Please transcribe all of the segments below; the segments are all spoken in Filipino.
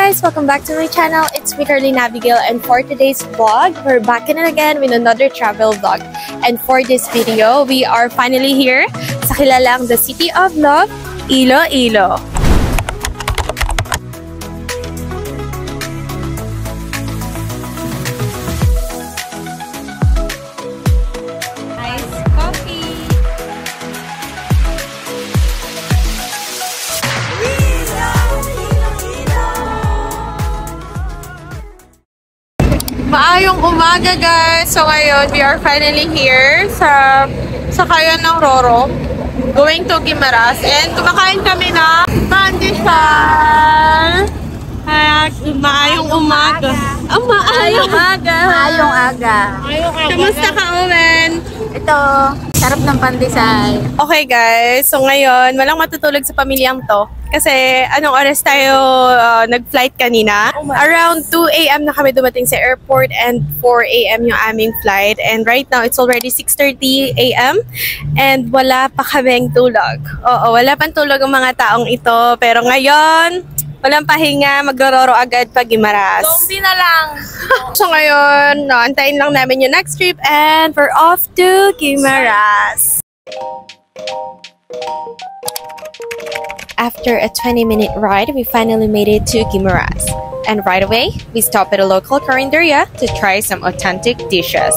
guys! Welcome back to my channel. It's me, Carlene Abigail, and for today's vlog, we're back in it again with another travel vlog. And for this video, we are finally here sa kilalang the City of Love, Iloilo. Maayong umaga guys! So ngayon, we are finally here sa sakayan ng Roro, going to Guimaras, and kumakain kami na pandesal. Maayong umaga! Maayong umaga! Maayong aga! Kamusta ka, Owen? Ito, sarap ng pandesal. Okay guys, so ngayon, walang matutulog sa pamilyang to. Kasi anong oras tayo nag-flight kanina? Around 2 AM na kami dumating sa airport and 4 AM yung aming flight. And right now, it's already 6:30 AM and wala pa kaming tulog. Oo, wala pang tulog ang mga taong ito. Pero ngayon, walang pahinga, magrororo agad pag Guimaras. Zombie na lang! So ngayon, antayin lang namin yung next trip and we're off to Guimaras. After a 20-minute ride, we finally made it to Guimaras. And right away, we stopped at a local carinderia to try some authentic dishes.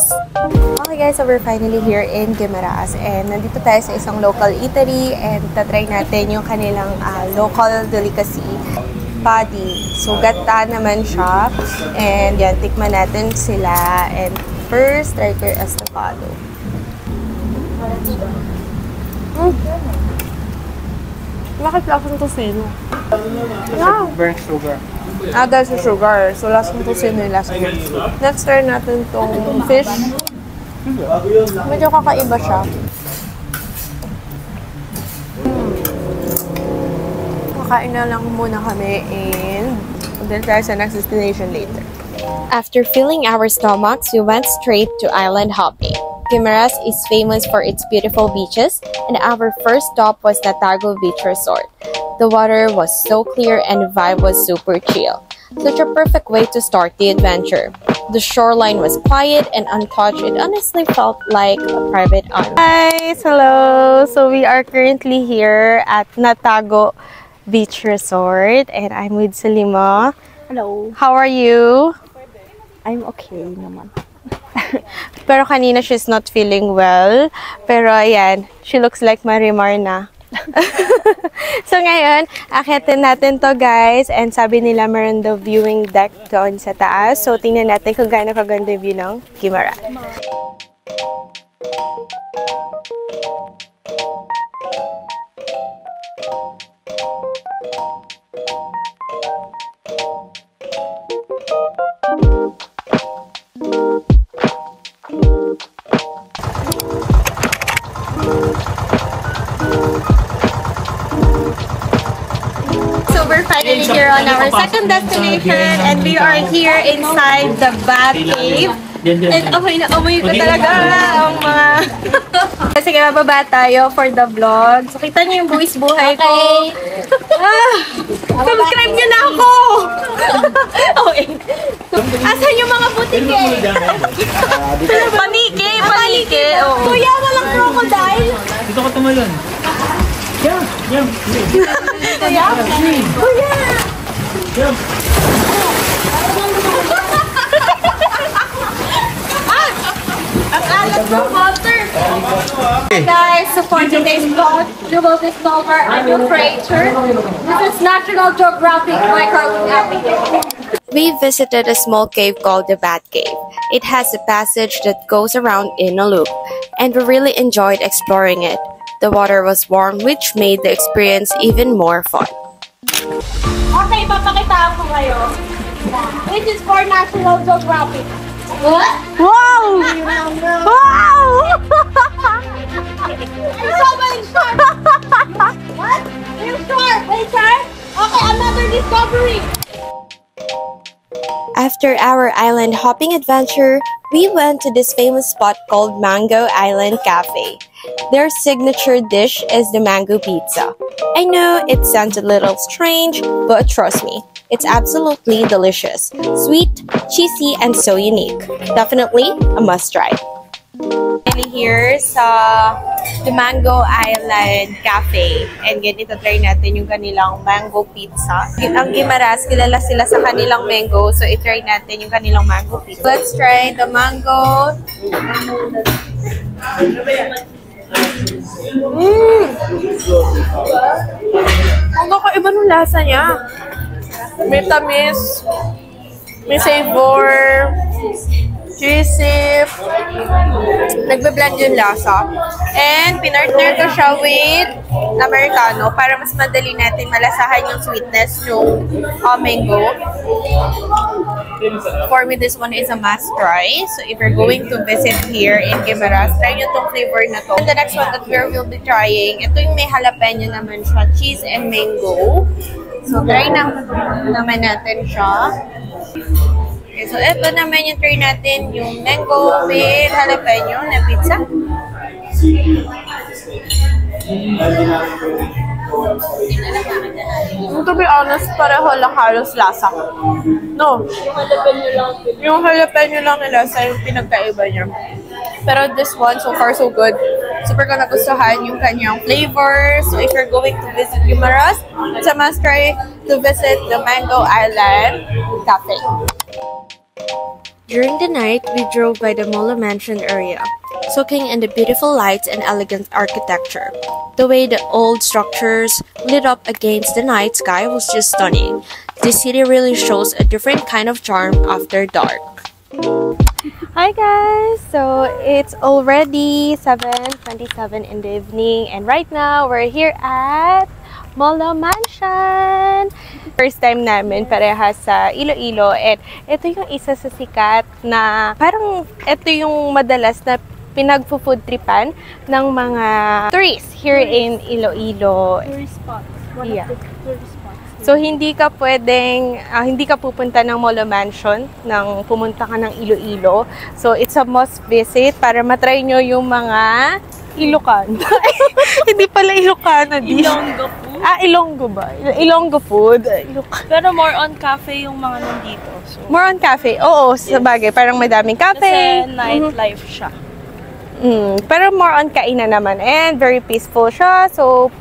Okay guys, so we're finally here in Guimaras. And nandito tayo sa isang local eatery and tatry natin yung kanilang local delicacy, padi. So gata naman siya. And yan, tikman natin sila. And first, try ko yung estofado. Bakit lasang tosino? Wow! Burnt sugar. Dahil sa sugar. So, lasang tosino yung lasa niya. Next, try natin tong fish. Medyo kakaiba siya. Kakain na lang muna kami and then try sa next destination later. After filling our stomachs, we went straight to island hopping. Guimaras is famous for its beautiful beaches, and our first stop was Natago Beach Resort. The water was so clear and the vibe was super chill. Such a perfect way to start the adventure. The shoreline was quiet and untouched. It honestly felt like a private island. Guys, hello! So we are currently here at Natago Beach Resort, and I'm with Salima. Hello. How are you? I'm okay naman. Pero kanina she's not feeling well. Pero ayan, she looks like Marimar na. So ngayon, akyatin natin to guys. And sabi nila meron daw viewing deck doon sa taas. So tingnan natin kung gaano kaganda yung view ng Guimaras. We're finally here on our second destination and we are here inside the Bat Cave. And amoy na amoy ko talaga ang mga... Kasi mababa tayo for the vlog. So kita niyo yung buwis buhay ko. Subscribe niyo na ako! Okay. Asan yung mga butike? Panike! Panike! Kuya, walang crocodile! Dito ka tumalon. Yeah, yeah. Kuya? Kuya! Yeah. Ang alat ng water! Hey guys, so for today's vlog, you will discover a new creature. This is National Geographic by Carlene Abigail. We visited a small cave called the Bat Cave. It has a passage that goes around in a loop, and we really enjoyed exploring it. The water was warm, which made the experience even more fun. Okay, papakita ko kayo. This is for National Geographic. What? Wow! Wow! You're so many sharks! What? You're shark! Wait, shark? Okay, another discovery! After our island hopping adventure, we went to this famous spot called Mango Island Cafe. Their signature dish is the mango pizza. I know it sounds a little strange, but trust me, It's absolutely delicious. Sweet, cheesy, and so unique. Definitely a must-try. Here sa The Mango Island Cafe. And ganito try natin yung kanilang mango pizza. Ang Guimaras, kilala sila sa kanilang mango. So, i-try natin yung kanilang mango pizza. Let's try the mango. Ang kakaiba ng lasa niya. May tamis, may savor, cheesy. Nagbe-blend yung lasa. And pinartner ko siya with Americano para mas madali natin malasahan yung sweetness ng mango. For me, this one is a must try. So if you're going to visit here in Guimaras, try nyo itong flavor na to. And the next one that we will be trying, ito yung may jalapeno naman siya, cheese and mango. So try naman natin siya. Okay, so ito naman yung try natin, yung mango with jalapeno na pizza. To be honest, pareho lang halos lasa. No. Yung jalapeno lang na lasa yung pinagkaiba niya. Pero this one, so far so good. Super ko nagustuhan yung kanyang flavor. So if you're going to visit Guimaras, it's a must try to visit the Mango Island Cafe. During the night, we drove by the Molo Mansion area, soaking in the beautiful lights and elegant architecture. The way the old structures lit up against the night sky was just stunning. The city really shows a different kind of charm after dark. Hi guys! So it's already 7:27 in the evening and right now we're here at Molo Mansion! First time namin parehas sa Iloilo and ito yung isa sa sikat na parang ito yung madalas na pinagpo-food tripan ng mga tourists here in Iloilo. Tourist spots. One Yeah. of the tourist spots. So hindi ka pwedeng, hindi ka pupunta ng Molo Mansion nang pumunta ka ng Iloilo. So it's a must visit para matry nyo yung mga Ilocano. Hindi pala Ilocano. Ilonggo food. Ilonggo ba? Ilonggo food. Pero more on cafe yung mga nandito. So, More on cafe. Oo, sa bagay. Parang madaming cafe. kasi nightlife siya. Pero more on kainan naman. And very peaceful siya. So,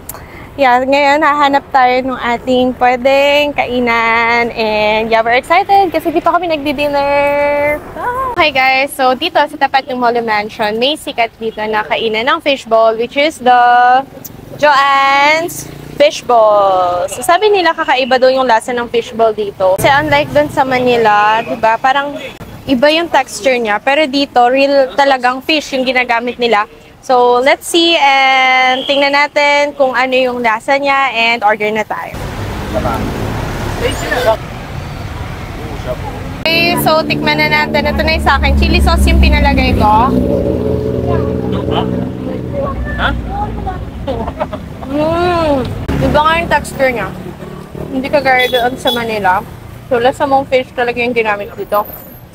yeah, ngayon hahanap tayo ng ating pwedeng kainan. And yeah, we're excited kasi dito kami nagdi-dinner. Okay guys, so dito sa tapat ng Molo Mansion, may sikat dito na kainan ng fishball, which is the Joanne's Fishball. So sabi nila kakaiba daw yung lasa ng fishball dito. Kasi unlike dun sa Manila, diba, parang iba yung texture niya. Pero dito, real talagang fish yung ginagamit nila. So let's see and tingnan natin kung ano yung lasa niya and order na tayo. Okay, so tikman na natin. Ito na yung sa akin. Chili sauce yung pinalagay ko. Iba nga yung texture niya. Hindi kagaya doon sa Manila. So, lasa mong fish talaga yung ginamit dito.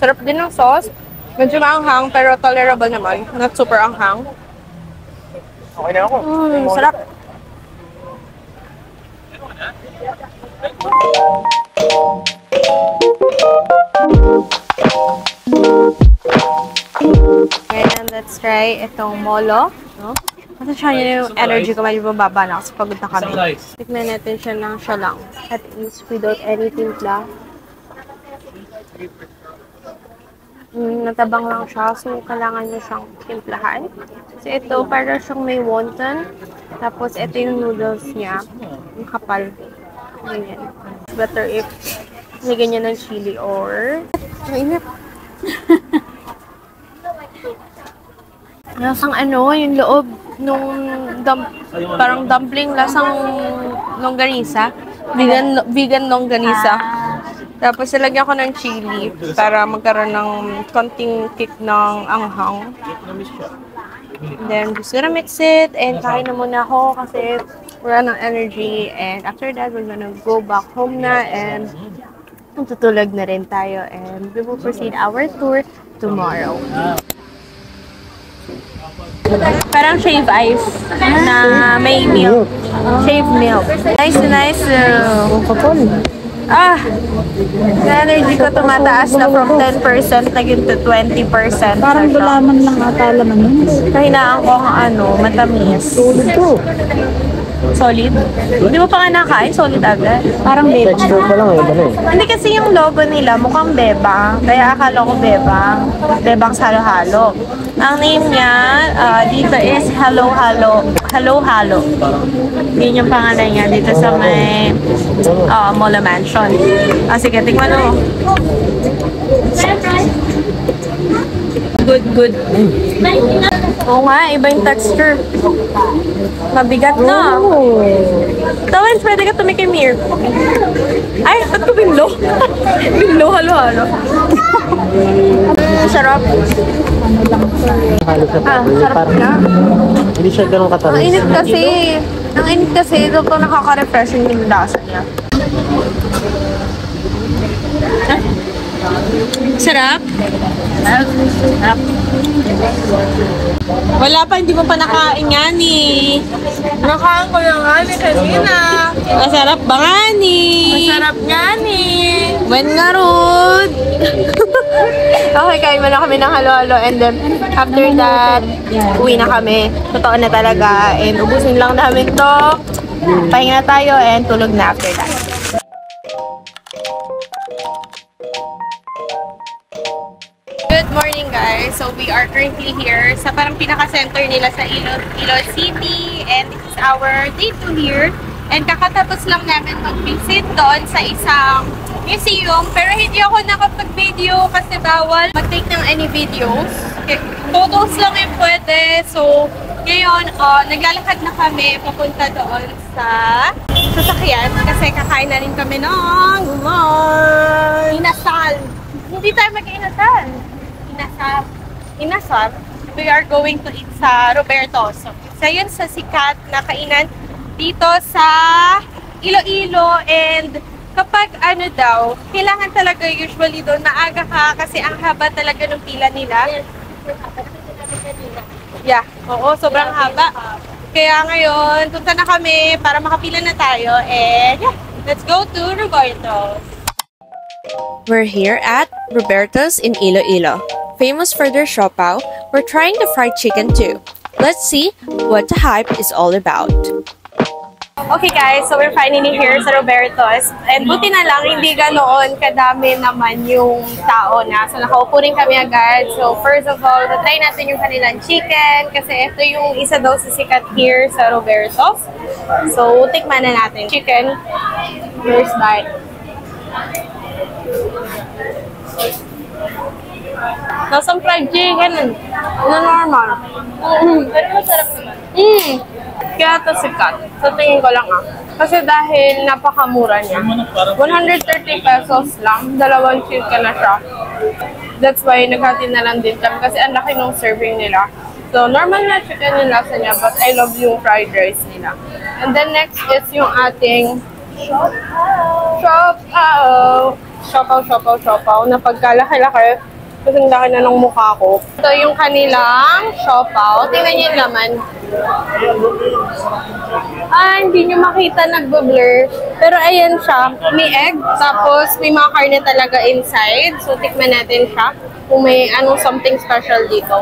Sarap din ng sauce. Medyo maanghang pero tolerable naman. Not super anghang. Okay na ako. Sarap. Ngayon, let's try itong molo. No? Kasi siya yung energy ko, medyo mababa na kasi pagod na kami. Tikman natin siya ng siya lang. At least without any timpla. Natabang lang siya, so kailangan nyo siyang timplahan. So ito, para siyang may wonton. Tapos ito yung noodles niya. Yung kapal. Ganyan. Better if nilagyan niya ng chili or... Mainit. Lasang ano, yung loob nung parang dumpling, lasang longganisa. Vegan longganisa. Tapos nilagyan ko ng chili para magkaroon ng konting kick ng anghang. And then just gonna mix it and kain na muna ako kasi wala ng energy. And after that, we're gonna go back home na and tutulog na rin tayo. And we will proceed our tour tomorrow. Parang shave ice na may milk. Shave milk. Nice. Yung energy ko tumataas na from 10% naging to 20%. Parang gulaman lang ata laman yun. Kahinaan ko ang matamis. Solid? Hindi mo pa nga nakain? Solid agad? Parang bebang. Texture pa lang eh, iba na eh. Hindi kasi yung logo nila mukhang bebang. Kaya akala ko bebang. Bebang sa halo-halo. Ang name niya dito is Hello Halo. Hello Halo. Yun yung pangalan niya dito sa may Mola Mansion. Sige, tingnan mo. Good, good. Oo nga, iba yung texture. Mabigat na. Tawin, pwede ka tumikim here. Ay, ba't ko binlo? Binlo, halo-halo. Sarap. Sarap na. Hindi siya ganun katamis. Ang init kasi. Ang init kasi. Ito po nakaka-refreshing yung lasa niya. Sarap? Sarap. Wala pa, hindi mo pa nakain yan eh. Nakain ko yung ani kanina. Masarap ba nga ni? Masarap nga ni. When nga Rod? Okay, kain mo na kami ng halo-halo and then after that, uwi na kami. Totoo na talaga and ubusin lang namin to. Pahinga na tayo and tulog na after that. Good morning guys! So we are currently here sa parang pinaka-center nila sa Iloilo City and this is our day 2 here and kakatapos lang namin mag-visit doon sa isang museum pero hindi ako nakapag-video kasi bawal mag-take ng any videos. Photos lang yung pwede. So ngayon, naglalakad na kami papunta doon sa sasakyan kasi kakain na rin kami ng inasal. Hindi tayo mag-inasal. Inasal. We are going to eat sa Roberto's. So, isa yun sa sikat na kainan dito sa Iloilo and kapag kailangan talaga usually doon maaga ka kasi ang haba talaga ng pila nila. Yeah, oo, sobrang haba. Kaya ngayon, punta na kami para makapila na tayo and yeah, let's go to Roberto's. We're here at Roberto's in Iloilo. Famous for their siopaw, we're trying the fried chicken too. Let's see what the hype is all about. Okay guys, so we're finally here sa Roberto's. And buti na lang, hindi ganoon kadami naman yung tao na. So nakaupo rin kami agad. So first of all, try natin yung kanilang chicken. Kasi ito yung isa daw sa sikat here sa Roberto's. So tikman na natin. Chicken, first bite. Lasang fried chicken na normal. Pero masarap naman. Kaya ito sikat. Sa tingin ko lang Kasi dahil napakamura niya. 130 pesos lang. Dalawang chicken na siya. That's why naghati na lang din kami. Kasi ang laki ng serving nila. So normal na chicken yung lasa niya. But I love yung fried rice nila. And then next is yung ating siopaw na pagkalaki-laki. Kasi ang laki na ng mukha ko. Ito yung kanilang siopaw. Tingnan niyo yung laman. Hindi nyo makita, nagbo-blur. Pero ayan siya. May egg, tapos may mga karne talaga inside. So, tikman natin siya. Kung may anong something special dito.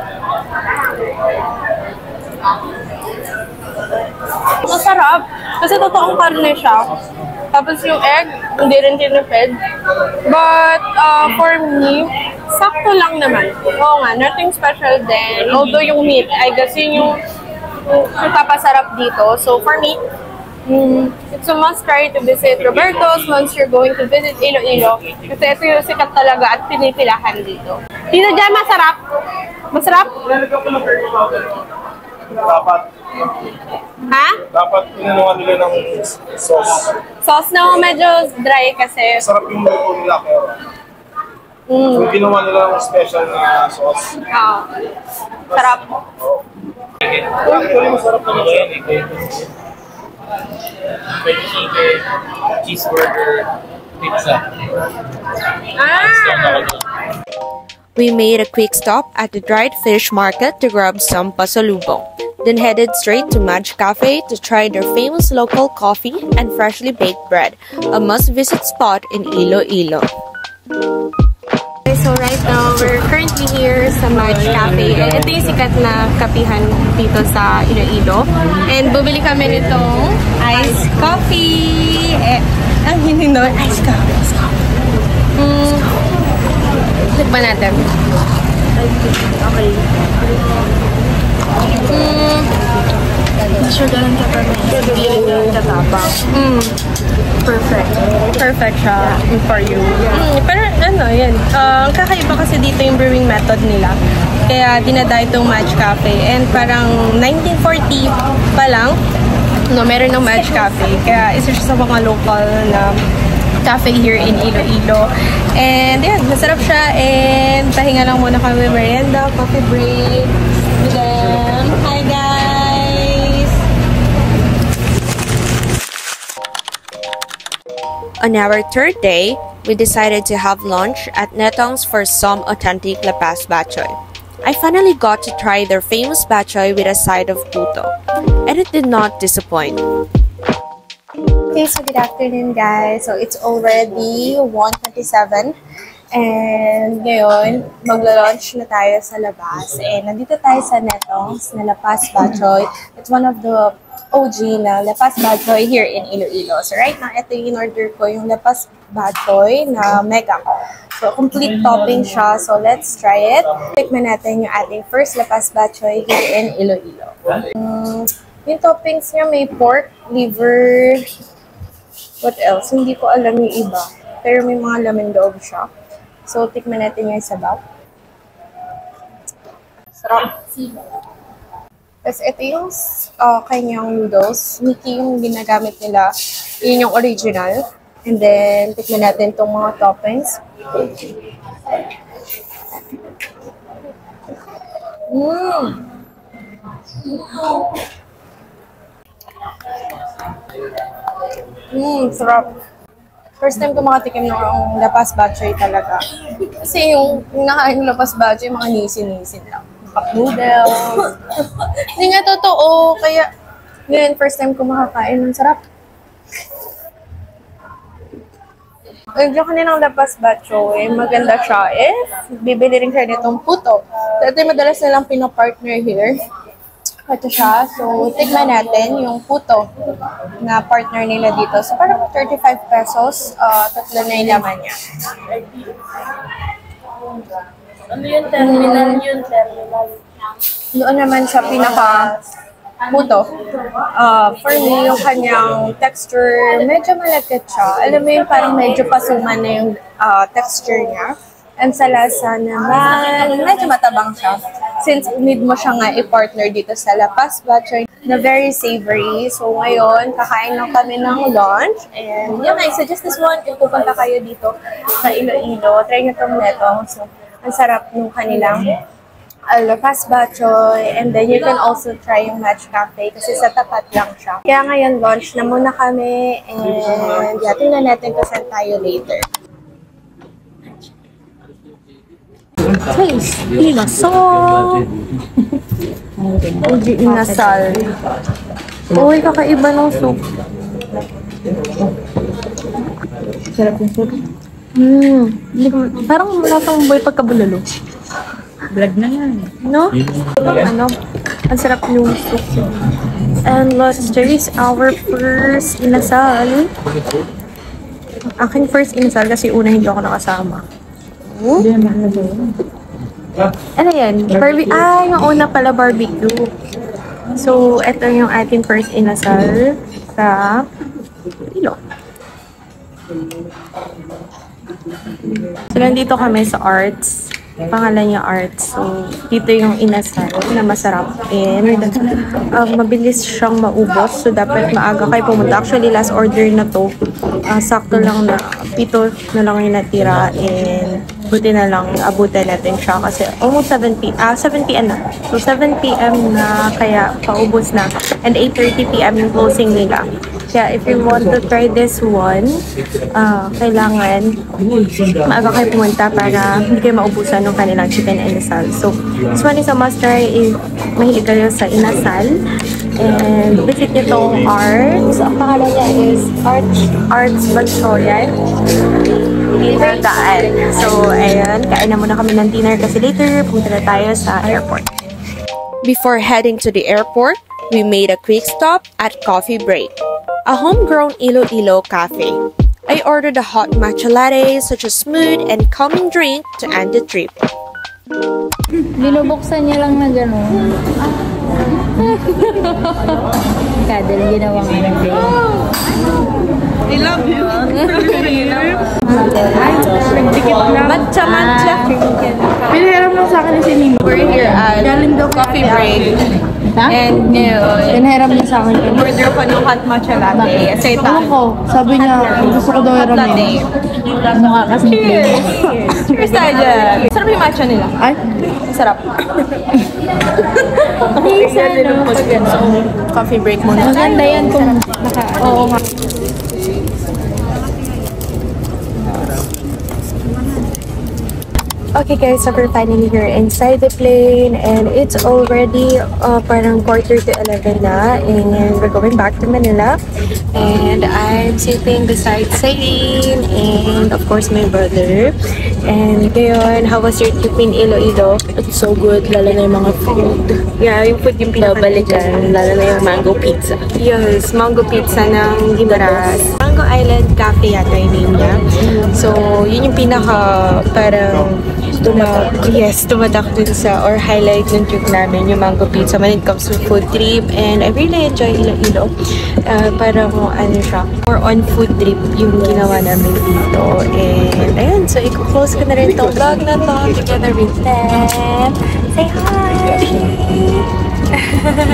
Masarap. Kasi totoong karne siya. Tapos yung egg, hindi rin tinipid. But, for me, sakto lang naman. Oo nga, nothing special din. Although yung meat, I guess yun yung napapasarap dito. So, for me, it's a must try to visit Roberto's once you're going to visit Iloilo. Kasi ito yung sikat talaga at pinipilahan dito. Dito dyan, masarap? Masarap? Dapat. Ha? Dapat pinunuha nila ng sauce. Sauce na medyo dry kasi. Sarap yung luto nila pero kung ginawa nila ng special na sauce. Oo. Sarap. Actually, masarap na yan eh. Fried chicken, cheeseburger, pizza. We made a quick stop at the dried fish market to grab some pasalubong, then headed straight to Madge Cafe to try their famous local coffee and freshly baked bread, a must-visit spot in Iloilo. Okay, so right now, we're currently here sa Madge Cafe. And ito yung sikat na kapihan dito sa Iloilo. And bumili kami nitong iced coffee. Ang hindi naman, iced coffee. Tikman natin. Okay. Sure, ganun ka pa rin. Hindi rin katapang. Perfect. Perfect siya for you. Pero ano, yan. Ang kakaiba kasi dito yung brewing method nila. Kaya dinadayo itong Madge Cafe. And parang 1940 pa lang, no, meron ng Madge Cafe. Kaya isa siya sa mga local na cafe here in Iloilo. And yan, masarap siya. And pahinga lang muna kami merienda, coffee break with them. Hi guys! On our third day, we decided to have lunch at Netong's for some authentic Lapas Bachoy. I finally got to try their famous bachoy with a side of puto, and it did not disappoint. Okay, so good afternoon guys. So it's already 1:27 and ngayon maglo-lunch na tayo sa labas. And nandito tayo sa Netong's na Lapas Bachoy. It's one of the OG na Lapas Bachoy here in Iloilo. So right now, ito yung in-order ko, yung Lapas Bachoy na mega. So complete topping siya. So let's try it. Tikman natin yung ating first Lapas Bachoy here in Iloilo. Yung toppings niya may pork, liver, what else? Hindi ko alam yung iba. Pero may mga laman loob siya. So, tikman natin yung sabaw. Sarap. Tapos, ito yung kanyang noodles. Mickey yung ginagamit nila. Yun yung original. And then, tikman natin itong mga toppings. Sarap. First time ko makatikim ng Lapas Bachoy talaga. Kasi yung nakain ng Lapas Bachoy, mga nisin-nisin lang. Cup noodles. Hindi nga totoo. Kaya, ngayon, first time ko makakain. Ang sarap. Yung kanilang Lapas Bachoy, maganda siya. Bibili rin kayo nitong puto. Ito yung madalas nilang pinapartner here. Ito siya. So, tignan natin yung puto na partner nila dito. So, parang 35 pesos. Tatlo na yung laman niya. Ano yung terminal? Yung terminal. Doon naman siya pinaka-puto. For me, yung kanyang texture, medyo malagkit siya. Alam mo yung parang medyo pasuman na yung texture niya. And sa lasa naman, medyo matabang siya. Since need mo siya nga i-partner dito sa Lapas Bachoy na very savory. So ngayon, kakain lang kami ng lunch. And yun, I suggest this one. Kung pupunta kayo dito sa Iloilo, try nyo itong Netong. So, ang sarap ng kanilang Lapas Bachoy. And then you can also try yung Madge Cafe kasi sa tapat lang siya. Kaya ngayon, lunch na muna kami. And yeah, tingnan natin kung saan tayo later. Taste! Inasal! OG inasal. Uy, kakaiba ng soup. Sarap yung soup. Parang lasang boy pagkabulalo. Vlog na yan. No? Ano? Ang sarap yung soup. And let's taste our first inasal. Aking first inasal kasi una hindi ako nakasama. Ano yan? Yung una pala barbecue. So, ito yung ating first inasal sa Ilo. So, nandito kami sa Arts. Pangalan niya Arts. So, dito yung inasal na masarap. And mabilis siyang maubos. So, dapat maaga kayo pumunta. Actually, last order na to. Sakto lang na 7 na lang yung natira. And buti na lang abutan natin siya. Kasi almost 7 p.m. na. So, 7 p.m. na kaya paubos na. And 8:30 p.m. yung closing nila. Kaya if you want to try this one, kailangan maaga kayo pumunta para hindi kayo maubusan ng kanilang chicken inasal. So, this one is a must try if mahilig kayo sa inasal. And visit nyo tong Arts. Ang pangalan niya is Arts Bagsoyan. Dinner daan. So, ayun. Kain na muna kami ng dinner kasi later punta na tayo sa airport. Before heading to the airport, we made a quick stop at Coffee Break, a homegrown Iloilo cafe. I ordered a hot matcha latte, such a smooth and calming drink to end the trip. Binubuksan niya lang na gano'n. Kadal, ginawang ano. I love you. Matcha. Pinahiram lang sa akin ni Sinimo. We're here at Coffee Break. And Pinahiram niya sa akin. order ko ng hot matcha latte. Kasi ito. Ako, sabi niya, gusto ko daw Hot latte. hiramin. Mukha kasi. Cheers tayo dyan. Sarap yung matcha nila. Ay, Sarap. okay, sana. So, coffee break muna. Maganda yan kung naka... Oo nga. Okay guys, so we're finally here inside the plane and it's already parang 10:45 na and we're going back to Manila and I'm sitting beside Celine and of course my brother. And ngayon, how was your trip in Iloilo? It's so good, lalo na yung mga food. Yeah, yung food yung Babalikan, lalo na yung mango pizza. Yes, mango pizza ng Guimaras. Mango Island Cafe yata yung name niya. So, yun yung pinaka parang tumatak dun sa or highlight ng trip namin, yung mango pizza when it comes to food trip. And I really enjoy Iloilo. Parang ano siya, more on food trip yung ginawa namin dito. And ayun, so i-close ko na rin tong vlog na to together with them. Say hi!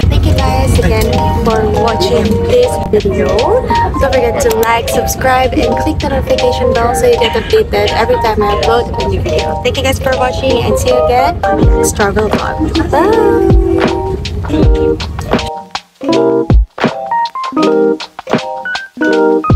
Thank you guys again for watching this video. Don't forget to like, subscribe, and click the notification bell so you get updated every time I upload a new video. Thank you guys for watching and see you again on the next travel vlog. Bye!